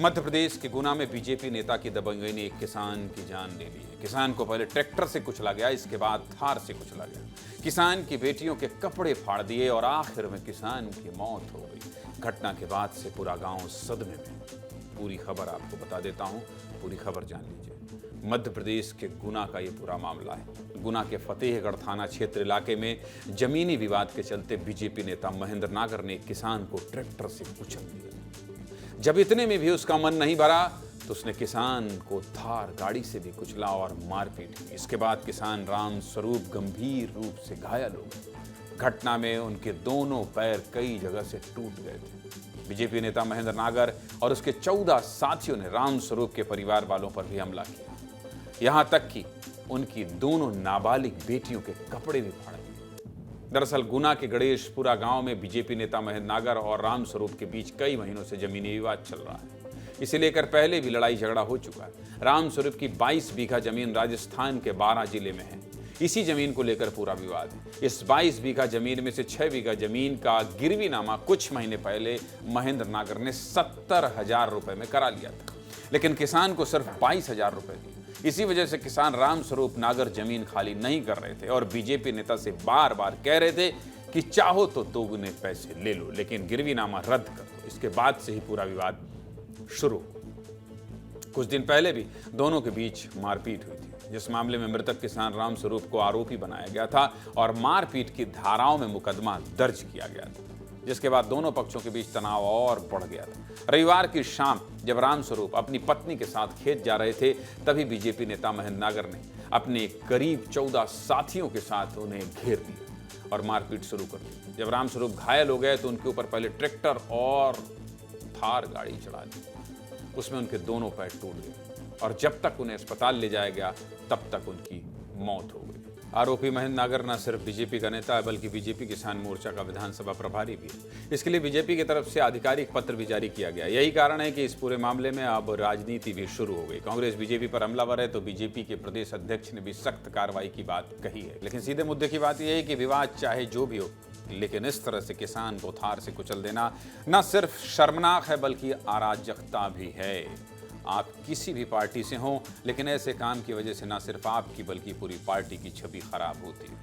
मध्य प्रदेश के गुना में बीजेपी नेता की दबंगई ने एक किसान की जान ले ली है। किसान को पहले ट्रैक्टर से कुचला गया, इसके बाद थार से कुचला गया। किसान की बेटियों के कपड़े फाड़ दिए और आखिर में किसान की मौत हो गई। घटना के बाद से पूरा गांव सदमे में। पूरी खबर आपको बता देता हूं, पूरी खबर जान लीजिए। मध्य प्रदेश के गुना का ये पूरा मामला है। गुना के फतेहगढ़ थाना क्षेत्र इलाके में जमीनी विवाद के चलते बीजेपी नेता महेंद्र नागर ने एक किसान को ट्रैक्टर से कुचल दिया। जब इतने में भी उसका मन नहीं भरा तो उसने किसान को थार गाड़ी से भी कुचला और मारपीट की। इसके बाद किसान राम स्वरूप गंभीर रूप से घायल हो गए। घटना में उनके दोनों पैर कई जगह से टूट गए थे। बीजेपी नेता महेंद्र नागर और उसके 14 साथियों ने राम स्वरूप के परिवार वालों पर भी हमला किया। यहां तक कि उनकी दोनों नाबालिग बेटियों के कपड़े भी फाड़ दिए। दरअसल गुना के गणेशपुरा गांव में बीजेपी नेता महेंद्र नागर और राम स्वरूप के बीच कई महीनों से जमीनी विवाद चल रहा है। इसे लेकर पहले भी लड़ाई झगड़ा हो चुका है। राम स्वरूप की 22 बीघा जमीन राजस्थान के 12 जिले में है। इसी जमीन को लेकर पूरा विवाद है। इस 22 बीघा जमीन में से 6 बीघा जमीन का गिरवीनामा कुछ महीने पहले महेंद्र नागर ने 70,000 रुपए में करा लिया था, लेकिन किसान को सिर्फ 22,000 रुपए दिए। इसी वजह से किसान राम स्वरूप नागर जमीन खाली नहीं कर रहे थे और बीजेपी नेता से बार बार कह रहे थे कि चाहो तो दोगुने पैसे ले लो, लेकिन गिरवीनामा रद्द कर दो। इसके बाद से ही पूरा विवाद शुरू हुआ। कुछ दिन पहले भी दोनों के बीच मारपीट हुई थी, जिस मामले में मृतक किसान राम स्वरूप को आरोपी बनाया गया था और मारपीट की धाराओं में मुकदमा दर्ज किया गया था, जिसके बाद दोनों पक्षों के बीच तनाव और बढ़ गया था। रविवार की शाम जब राम स्वरूप अपनी पत्नी के साथ खेत जा रहे थे, तभी बीजेपी नेता महेंद्र नागर ने अपने करीब 14 साथियों के साथ उन्हें घेर लिया और मारपीट शुरू कर दी। जब राम स्वरूप घायल हो गए तो उनके ऊपर पहले ट्रैक्टर और थार गाड़ी चढ़ा दी। उसमें उनके दोनों पैर टूट गए और जब तक उन्हें अस्पताल ले जाया गया तब तक उनकी मौत हो गई। आरोपी महेंद्र नागर न सिर्फ बीजेपी का नेता है बल्कि बीजेपी किसान मोर्चा का विधानसभा प्रभारी भी है। इसके लिए बीजेपी की तरफ से आधिकारिक पत्र भी जारी किया गया। यही कारण है कि इस पूरे मामले में अब राजनीति भी शुरू हो गई। कांग्रेस बीजेपी पर हमलावर है तो बीजेपी के प्रदेश अध्यक्ष ने भी सख्त कार्रवाई की बात कही है। लेकिन सीधे मुद्दे की बात यह है कि विवाद चाहे जो भी हो, लेकिन इस तरह से किसान को थार से कुचल देना न सिर्फ शर्मनाक है बल्कि अराजकता भी है। आप किसी भी पार्टी से हों, लेकिन ऐसे काम की वजह से न सिर्फ आपकी बल्कि पूरी पार्टी की छवि खराब होती है।